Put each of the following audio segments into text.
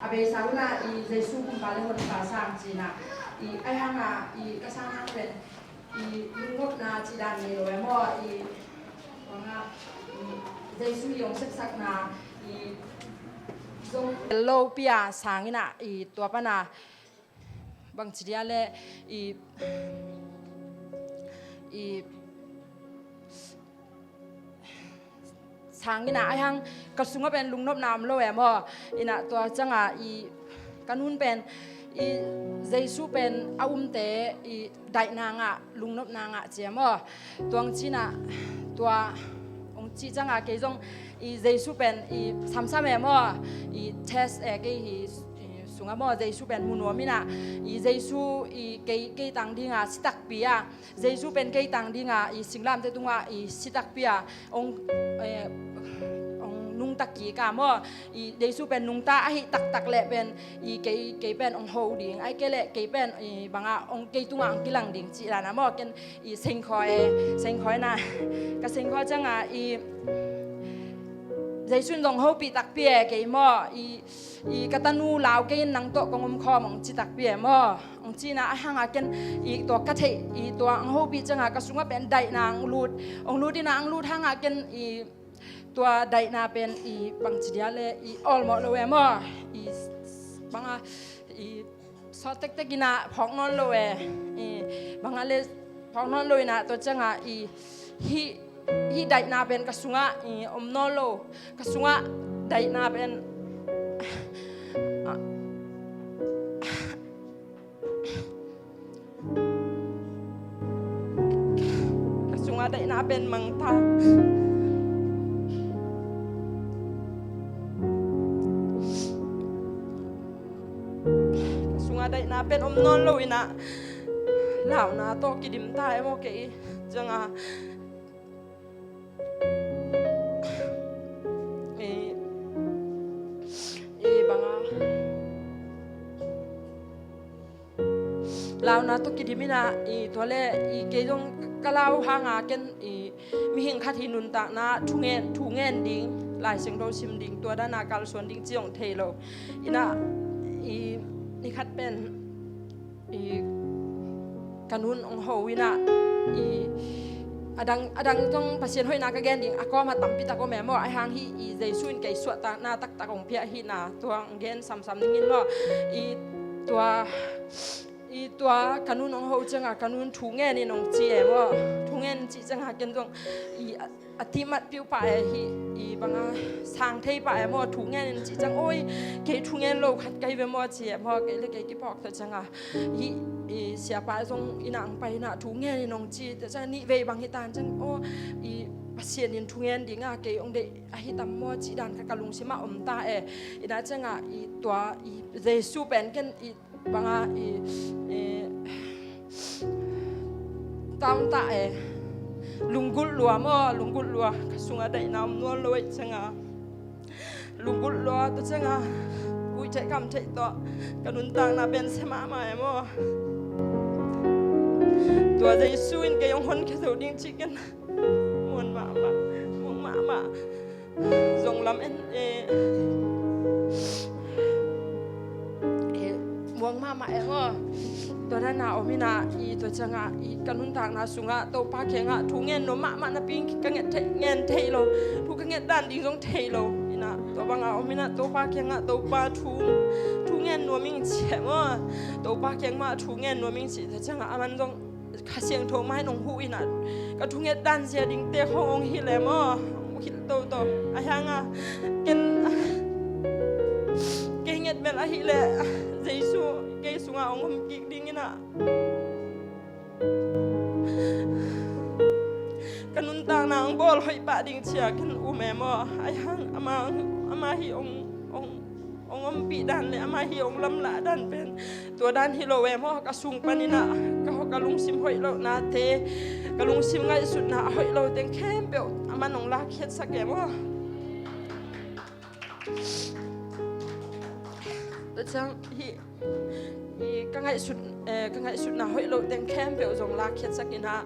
abe saruna I Jesu kumpale hon pasang Cina I ayanga I kasang angren I lungop na cidan ni loe mo I wanga Jesu yong sak na I zong lo pia sangina I tua pana bang cidia le I sangina ayang kasunga pen lungnop nam lo mo ina tua changa I kanun pen I Jesu pen te I dai na nga lungnop na nga che mo tuang china tua ong chi changa ke jong I Jesu pen I samsam mo I test ke hi sunga mo Jesu pen munwa mina I Jesu I ke tang dinga sitak pia Jesu pen ke tang dinga I singlam te tunga I sitak pia ong nung taki ka mo I Jesu pen nung ta ahi tak le pen I ke pen ong ho ding ai ke le ke pen I banga ong ke tunga ang kilang ding chi la na mo ken I sing khoi na ka sing khoi changa I Jesu dong ho pi tak pie ke mo I katanu lao ke nang to kongom kho mong chi tak pie mo ong chi na hanga ken I to ka the I to ang ho pi changa ka sunga pen dai na ang lut na ang lut hanga ken I tua dai na pen I bang chidia le I all mo lo mo I banga I so tek gina phok non lo I banga le phok non lo na to changa I hi dai na pen kasunga I no lo kasunga dai na pen kasunga dai na pen mang ta dai na pen non lo ina lao na to kidim ta mo ke janga banga lao na to kidimina tole ke jong kalau hanga ken mi hing khat hinun ta na thungen ding lai sing do sim ding to da na kal son ding chiong thelo ina ni khat pen kanun ong ho wina adang tong pasien hoi na ka gen ding ako ma tampi ta ko me mo ai hang hi Jesu in kai suat ta na tak ong pia hi na tuang gen sam ningin mo tua kanun ong ho changa kanun thungen ni nong chi e mo thungen chi changa ken tong atimat piu pa hi banga sang thei pa mo thungen chi chang oi ke thungen lo khat kai ve mo chi mo ke le ke ki pok ta changa hi sia pa jong inang pai na thungen ni nong chi ta chang ni ve bang hi tan chang o pasien in thungen dinga ke ong de hi tam mo chi dan ka kalung sima ta ina changa tua Jesu pen ken banga tam ta lunggul lua kasunga dai nam no loi changa lunggul lua to changa pui chai kam chai to kanun tang na ben sema ma mo to Jesu in ke yong hon ke so ding chicken mon ma zong lam en wang mama mo to na omina to changa kanun tang na sunga to pa kenga thungen no ma na ping ka ngen thei lo thu ka nget dan ding jong thei lo ina to banga omina to pa kenga to pa thungen no ming che mo to pa keng ma thungen no ming chi ta changa aman jong kha siang tho mai nong hu ina ka thunget dan sia ding te hong hi le mo hi to a hanga ken nget mel a hi le Jesu ke sunga ong ki ding ina kanun ta na ang bol hoi pa ding chia kan me mo ai hang ama hi ong pi dan le ama hi ong lam la dan pen to dan hi lo we mo ka sung panina ka ho ka lung sim hoi lo na te ka lung sim ngai sut na hoi lo teng khem pe ama nong la khet sa ke mo chang hi ka ngai sut na hoi lo teng khem pe jong la khet sakina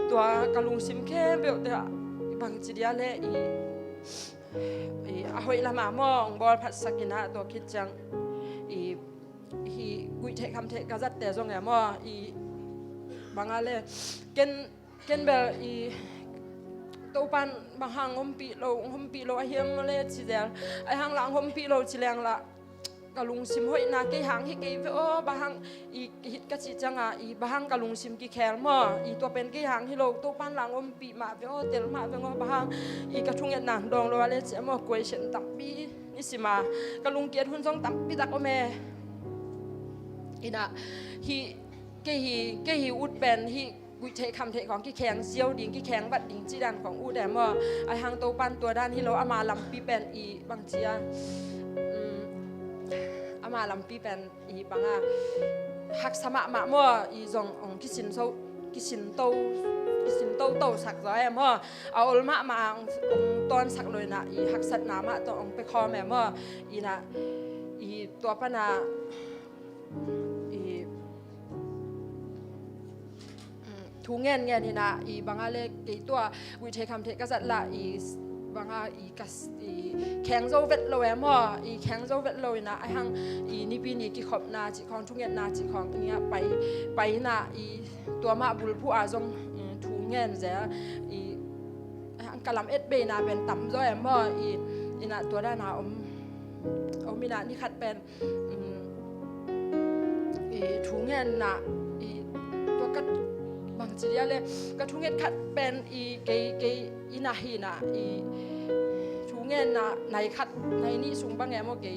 tua kalung sim khem pe te bang chi dia le a hoi la ma mong bol phat sakina to kit chang hi gui the kham the ka zat te zong ya mo bangale ken bel to pan bahang hom pi lo hiam le chi del ai hang lang hom pi lo chi leng la kalung sim hoi na ke hang hi ke o bahang hit ka chi changa bahang kalung sim ki khel mo to pen ke hang hi lo to pan lang hom pi ma ve o tel ma ve ngo bahang ka thung nang dong lo le che mo question tam pi ni sima kalung kiat hun song tam pi tak o me ina hi ke hi ut pen hiกุยเทคำเทของกี่แข็งเซียวดิ่งกี่แข็งบัดดิ่งจีดันของอูแดมว่าไอหางโตปันตัวด้านที่เราอามาลำปีเป็นบางเจียอามาลำปีเป็นบางหักสมะมะมั่วจงองกิสินโตสักร้อยมั่วเอาอลมะมาตอนสักเลยนะหักสัตน้ำตัวองไปคอแม่มั่วนะตัวปนาทุงเงินนี่นะบางอะไรกี่ตัววิธีคำเทก็จะละบางกัสแข็งโจเวทลอยมั่วแข็งโจเวทลอยนะไอหังนี่ปีนี้กี่ขบนาจีของทุงเงินนาจีของเนี่ยไปนะตัวมาบุลผู้อาจงทุงเงินเสียหังกะลำเอ็ดเบนาเป็นต่ำด้วยมั่วนะตัวด้านนามีนานี่ขัดเป็นทุงเงินนะตัวกัดบางทีเลยก็ทุงเงินขัดเป็นนาฮีนะทุงเงินนะในขัดในนี่สูงบางแง่โมเก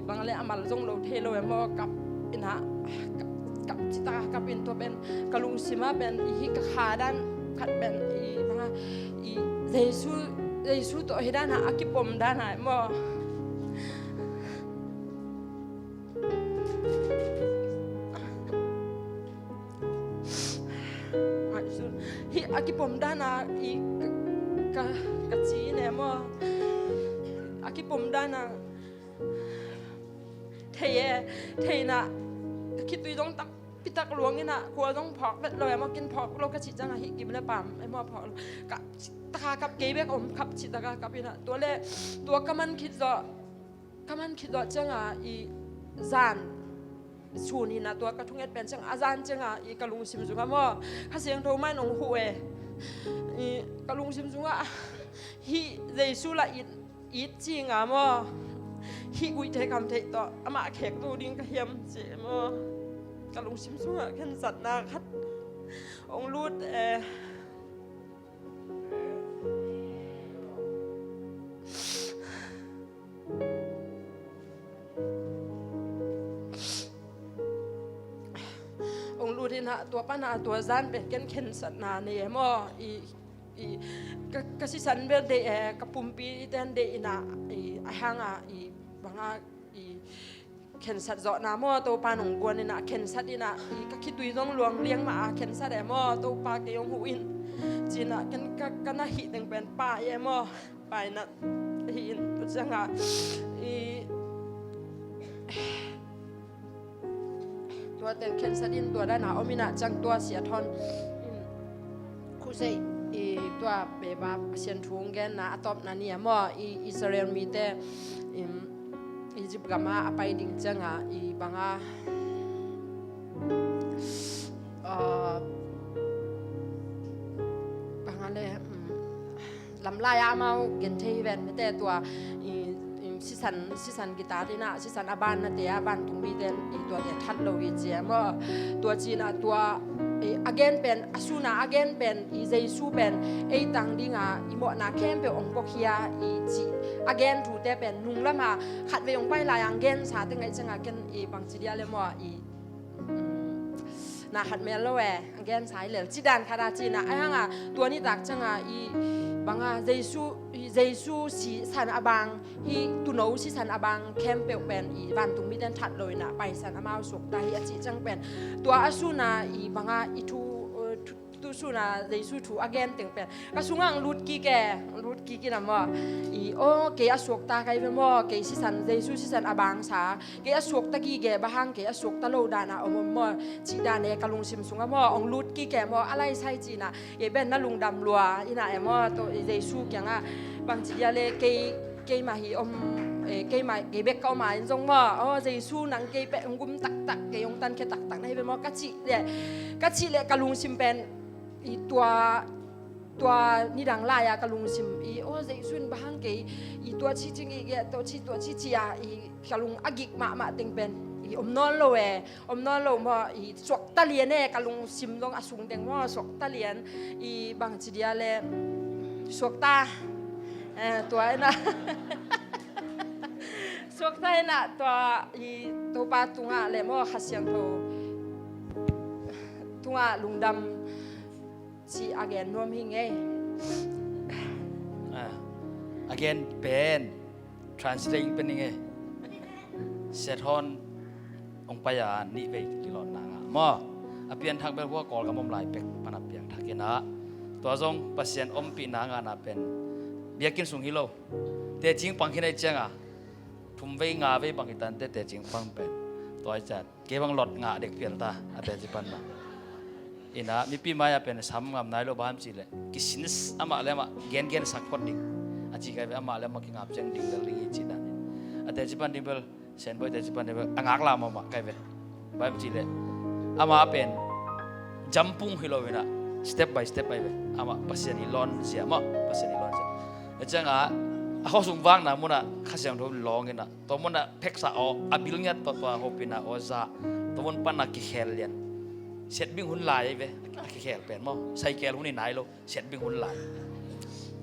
บางเลยอามาลงโลเทโลโมกับนะกับจิตากับเป็นตัวเป็นกะลุงซิมาเป็นฮิกขาด้านขัดเป็นบางเยซูตัวเฮด้านหาอากิปมด้านไหนโมฮิอากิปมด้านากะจีเนี่ยมั่วอากิปมด้านาเทนะคิดตัวต้องตักพิตักหลวงนี่นะกลัวต้องพอกเบ็ดเลยมากินพอกเรากะจีจังฮิกิมเลยปั๊มไอ้มั่วพอกกะตากับเกย์เบกอมขับจิตตากับนี่นะตัวเล่ตัวกำมันคิดจะจังจานชูนี่นะตัวกระทุงเอ็ดเป็นจังอาจารย์จังกระลุงซิมจุงมั่วข้าเสียงโทรไม่หนงหัวกระลุงซิมจุงฮิเยซูละอีจริงมั่วฮิกุยเทคำเทต่ออามาแขกตัวดิ้งกระเทียมเจมั่วกระลุงซิมจุงแค่สัตว์นาคัดองรูดที่นะตัวป้านาตัวจานเป็นกันเข็นสัตนาเนี่ยมั่วก็สิสันเบลเดกับปุ่มปีเดนเดนะหางบางเข็นสัตว์เจาะนามั่วตัวป้าหนงกวนเนี่ยนะเข็นสัตว์นี่นะก็คิดดุยต้องลวงเลี้ยงมาเข็นสัตว์แต่มั่วตัวป้าเกยงหูอินจีน่ะกันน่าหิตึงเป็นป้าเย่มั่วไปนะหินตัวจังตัวเต็มเข็นสดินตัวด้านหน้าอมินาจังตัวเสียทอนคู่เซตัวเบบาเสียนทุงแกนนะตอบนั่นเนี่ยมั่วอิสราเอลมีแต่อียิปต์กับมาไปดิ่งจังบางเลยลำลายอามาเกินเทเวนไม่แต่ตัวสิสันกีตาร์ที่น่ะสิสันอาบานนะเดียบานตุงมีเดนตัวเดียทัดโลวิเจียมตัวจีน่ะตัวagain เป็นอสุนา again เป็นเยซูเป็นตังดิ้งหมอนาเข้มเป็นองค์ปกเฮียจี again ถูแต่เป็นนุ่งละมาขัดไปองค์ไปลายagain สาตึงไงจังagainบางจีเดียเลยมั่วนาขัดเมลละแวagain สายเหลือจีดันคาราจีน่ะไอ้ห่างตัวนี้ตักจังบางเยซูสีสันอบางฮีตุโนสีสันอบางแคมเปลเป็นบ้านตุงมีเดนทัดเลยนะไปสันอามาสุกตาฮีอจิจังเป็นตัวอสุนาบางทูสุนาเยซูถูอเกนตึงเป็นกระสุงังรูดกีนะมั่วโอเกอสุกตาใครเป็นมั่วเกสีสันเยซูสีสันอบางสาเกอสุกตะกี้เกบะฮังเกอสุกตะโลดานะอมมั่วจีดานเอกลุงซิมสุงมั่วองรูดกีแกมั่วอะไรใช่จีนะเป็นนั่นลุงดำลัวอีน่ะมั่วตัวเยซูเกียงบางจีเลยเกมาฮี เกย์มาเกย์เบกเข้ามาจงว่าเจสู้นังเกย์เป็ดงุมตักเกย์ยงตันแค่ตักในเป็นว่ากัจฉิเลยกะลุงซิมเป็นอีตัวนี่ดังลายกะลุงซิมอีเจสุนบ้านเกย์อีตัวชี้จริงอีตัวชี้จียอีกะลุงอากิกมาติงเป็นอมนอนโลอมนอนโลมาอีสวกตะเลียนเนี่ยกะลุงซิมลงอสุงเดงว่าสวกตะเลียนอีบางจีเดียเลยสวกตาตัวน่ะสวกตาน่ะตัวปาตุงะเลยมั่วขัดเสียงโตตุงะลุงดำชีอาเกนนวมหิงagain เป็น translating เป็นยังไงเสร็จฮอนองไปยานี่ไปที่หลอดนางมั่วอภิญทักเป็นพวกกอลกับมุมลายเป็กปนับเปียงทักกินะตัวจงปัสยันปีนางานาเป็นเบียกินสุงฮิโลเตจิงปังกินไอเจ้าทุ่มเวงาเวปังกิตันเตจิงปังเป็นตัวจัดเก็บังหลอดงาเด็กเปลี่ยนตาอาเตจิปันนะอินะมีปีมายาเป็นซ้ำงามนายโลบามจีเลยกิสินส์อามาเลมาเกนสักคนดิ่งอาจิกายอามาเลมากิงาบจังดิ่งเดลิจินันอาเตจิปันดิ่งเบลเซนบอยเตจิปันดิ่งเบลangakลามาไกเวบามจีเลยอามาเป็นจัมพุงฮิโลเวนะstep by step by ama pasien ilon sia ma pasien ilon sia ejanga aho sungwang na muna khasyang do longena to muna pheksa o abilnya to hopina oza to mon pana ki khel lian set bing hun lai ve ki khel pen mo cycle hun ni nai lo set bing hun lai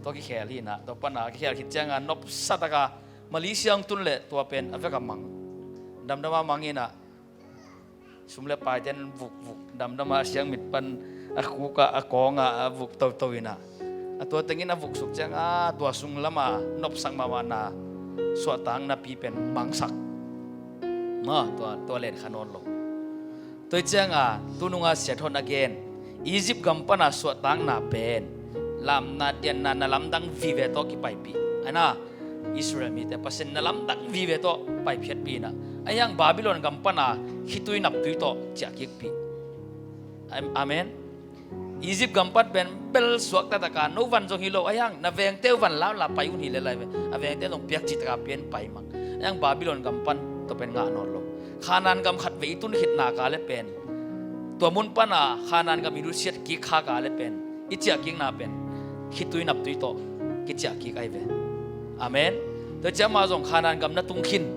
to ki khel hi na to pana ki khel khitjanga nop sataka malaysiang tun le to pen aveka mang damdama mangina sumle pai ten vuk damdama siang mit pan aku ka akonga vuk tawina atwa tengin avuk suk changa tua sung lama nop sang mawana swatang na pipen mangsak ma to len khanon lo toi changa tununga sethon again Egypt gampana swatang na pen lam na tian na lamdang vive to ki pai pi ana Israel mi te pasen na lamdang vive to pai phiat pi na ayang Babylon gampana hitui nap tui to chakik pi amen Egypt gampat ben bel suak tataka no van jong hilo ayang na veng teu van la la pai un hi le lai ve aveng te long piak chitra pian pai mang ayang Babylon gampan to pen nga non lo khanan gam khat ve itun hit na ka le pen to mun pana khanan gam iru siat ki kha ka le pen ichia king na pen hitui nap tui to kichia ki kai ve amen to chama jong khanan gam na tung khin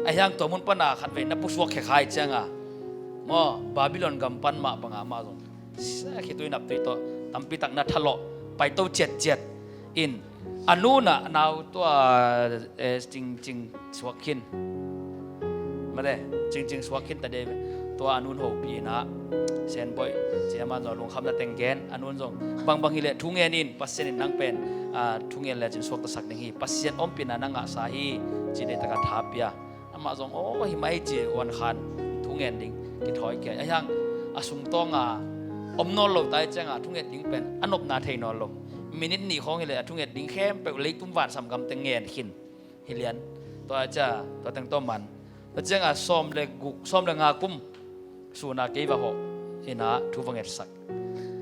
ayang to mun pana khat ve na pu suak khe khai changa mo Babylon gampan ma panga ma jong kitui nap tui to tampi tak na thalo pai to jet in anuna naw to jing swakin mare jing swakin ta de to anun ho pi na sen boy chema no long kham na tengen anun jong bang hile thungen in pasen in nang pen thungen le jin swak ta sak ding hi pasien om pin na nga sa hi jine ta ka thapia ama jong hi mai je wan khan thungen ding ki thoi ke ayang asung to nga om nol lo tai changa thunget ding pen anop na thei nol lo minute ni khong ile thunget ding khem pe le tum wan sam gam te ngen khin hilian to acha to teng to man to changa som le guk som le nga kum suna ke wa ho ina thu wanget sak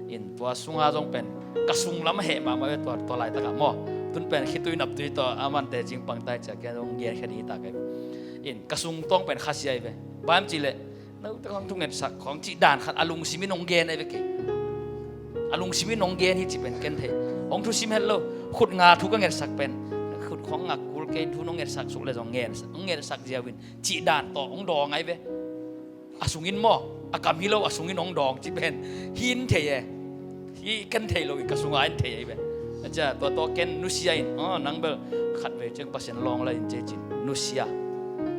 in to sunga jong pen kasung lam he ma to lai ta ka mo tun pen khitui nap tui to aman te jing pang tai cha ke dong ge khani ta ke in kasung tong pen khasiai ve bam chi le nấu trong thung nghệ sắcของจีด่านขัดอลุงซิมินงเกนไอ้เวกอลุงซิมินงเกนที่จีเป็นเกนเทองทุซิมเฮลโลขุดงาทุกเงศักเป็นขุดของงักกุลเกนทุนงเงศักสุกเลยสองเงศักเจียวินจีด่านต่อองดองไอ้เวอสุงินหม้ออากามิโลอสุงินองดองจีเป็นหินเทยที่เกนเทโลอีกกสุงไอ้เทยไอ้เวอาจารย์ตัวเกนนุเซียอินนังเบลขัดเวจึงปัสยันลองเลยเจจินนุเซีย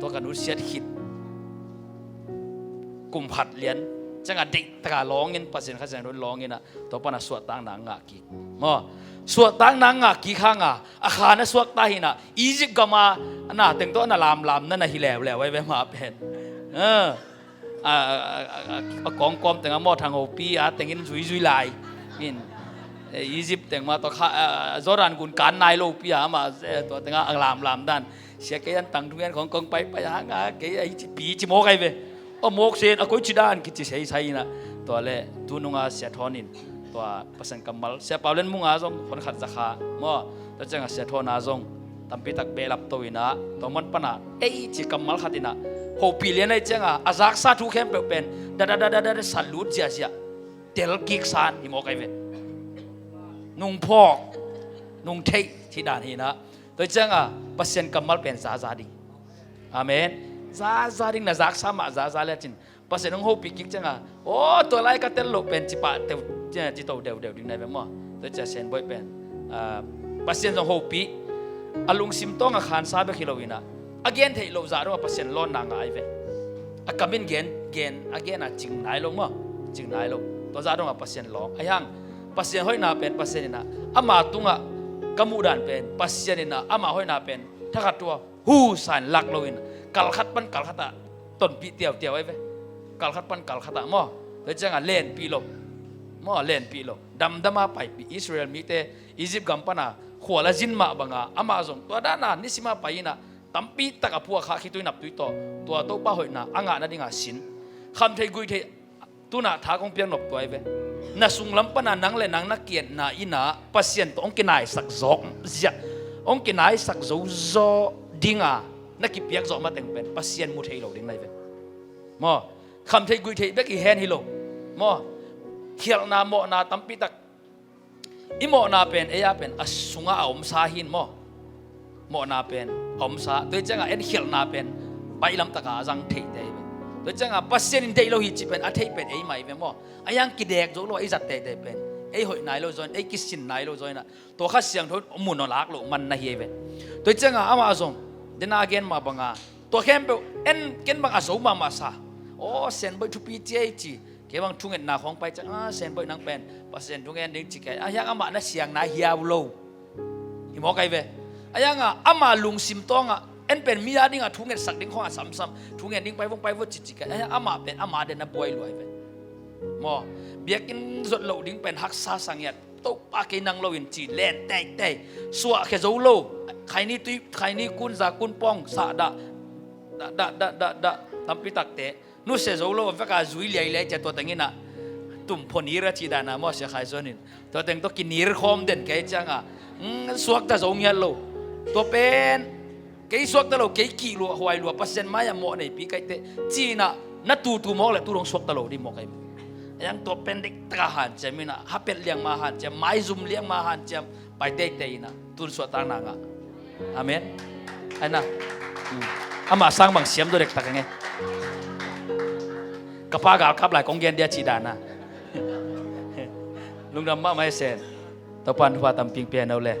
ตัวกันนุเซียหิดกุมผัดเลียนจังหวะเด็กตะลองเงินปัจจัยข้าจะโดนลองเงินนะตัวปนัดสวดตั้งนางกีมั้งสวดตั้งนางกีข้างอาคารนั้นสวดตาหินะอีจิปต์ก็มาน่ะแต่งตัวน่ะลามนั่นน่ะฮิเลวไว้มาเป็นกองกอมแต่งมอทางโอปีแต่งเงินจุยลายอินอียิปต์แต่งมาตัวข้าจอรันกุนการนายโลปีมาตัวแต่งลามด้านเสียเกยันตั้งทุกอย่างของกองไปหางเกยไอ้ปีจิโมกไอ้เว้โมกเซนก็ชิดานกิจใช้นะตัวเล่ตุนุงาเสียทอนินตัวภาษากัมมัลเสียเปล่าเล่นมุงอาจงคนขัดจักรมั่วตัวจังเสียทอนาจง ตัมปีตักเบลับตัวอินะตัวมันปนะจิกำมัลขัดินะโฮปีเลียนไอ้เจ้าอาจักซาทุเข้มเป็นดาสัลลูดเจียเดลกิกซานหิมอกไอเวนุ่งพอกนุ่งเทที่ด่านหินะตัวเจ้าปัสเซนกำมัลเป็นซาดิอาเมนซาดิงนะจักซามาซาเลจินปัสเซนนุ่งโฮปีกิกเจ้าโอ้ตัวไรก็เตลโลเป็นจิปะเตวจิโตเดวดิ้งไหนเป็นมั้งตัวเจ้าเซนบ่อยเป็นปัสเซนนุ่งโฮปีอลุงซิมต้องอาคารซาเบคิโลวินะagain เทโลซาโร่ปัสเซนล้อนนางไอเวกามินเกน again จิงไหนลงมั้งจิงไหนลงตัวซาโร่ปัสเซนลองไอ้ยังปัสเซนห้อยนาเป็นปัสเซนนะอามาตุงะกมูดันเป็นปัสเซนนะอามาห้อยนาเป็นถ้าขัดตัวหูสันลักโลวินกัลขัดปันกัลขัดอะต้นปีเตียวไอ้เวกัลขัดปันกัลขัดอะมั้งแล้วจังอ่ะเล่นปีลมมั้งเล่นปีลมดำมาไปปีอิสราเอลมีแต่อียิปต์กัมปนาขวละจินมาบังอ่ะอามาซงตัวด้านนั้นนิสิมาไปนะตั้มปีตักพัวข้าคิดตัวนับตัวโตป้าหอยนะอ่างนั่นดิ่งอ่ะสินคำเทกุยเทตัวน่ะท้าของเพียงนบตัวไอ้เว้น่ะสุงลำปนานังเลยนังนักเกียรน่ะอินะปัสเซียนตัวองค์กินไหนสักจอกเสียองค์กินไหนสักจอกดิ่งอ่ะนักกิเปียกจอกมาแต่งเป็นปัสเซียนมุดให้เราดิ่งไหนเว้มั่วคำเทกุยเทเบกี้แฮนให้เรามั่วเขียนนาโมนาตั้มปีตักอิโมนาเป็นเอียเป็นอสุงะอมสาหินโมนาเป็นอมสาโดยจังอ่ะเอ็นเขียนนาเป็นไปลำตะกาจังเทเดย์โดยจังอ่ะปัสเซียนเดย์โลหิตจิเป็นอาเทเป็นเอ้ไม่เป็นโมอายังกิเด็กโจโลไอ้จัดเตเดเป็นไอ้หอยนายโลจอยไอ้กิสินนายโลจอยนะตัวข้าเสียงทุนมุนนลักโลมันนะเฮียเป็นโดยจังอ่ะอามาส่งเดน่าเกนมาบังอ่ะตัวเข้มเปเอ็นเกนบังอาสูมาซาโอ้เซนไปทุปีเจจีเกี่ยงทุ่งเงินนาของไปจังเซนไปนังเป็นปัสเซนทุ่งเงินดิ้งจิกไอ้ยังอามาน่ะเสียงนาเฮียโลหิมอกไอเวอายังอามาลุงซิมตองเอ็นเป็นมีอะไรดิ้งทุ่งเงินสักดิ้งของซ้ำๆทุ่งเงินดิ้งไปวงจิกไอ้ยังอามาเป็นอามาเดนนับป่วยรวยเวมอเบียกินสดโลดิ้งเป็นฮักซาสังเกตโต๊ะปากินังโลอินจีเล่นเตะสัวแค่โจโลใครนี่ตุยใครนี่กุนจากกุนปองสะดะทำพิตักเตะนู่นเสียโจโลเวกาจุยเลี้ยจะตัวแต่งงี้นะตุ่มพอนีระจีดานะมอเสียใครส่วนนี้ตัวแต่งตัวกินนีร์คอมเด่นแกจังสวกแต่โจงยันโลตัวเป็นแกสวกแต่โลแกกี่ลัวหวยลัวเปอร์เซ็นต์ไม่ยังหมดในปีไก่เตะจีน่ะนัดตูมองเลยตูลงสวกแต่โลดีมองไงยังตัวเป็นเด็กตาหันจะมีนะฮับเป็ดเลี้ยงมาหันจะไม้ซุ่มเลี้ยงมาหันจะไปเตะนะตูนสวดตางนางอาเมนไอ้น่ะอามาสร้างบางเสียมตัวเด็กตาไงกระปากาขับหลายกองเย็นเดียจีดานะลุงดำมาไม่เสร็จตะปันว่าตำปิงเปียนเอาเลย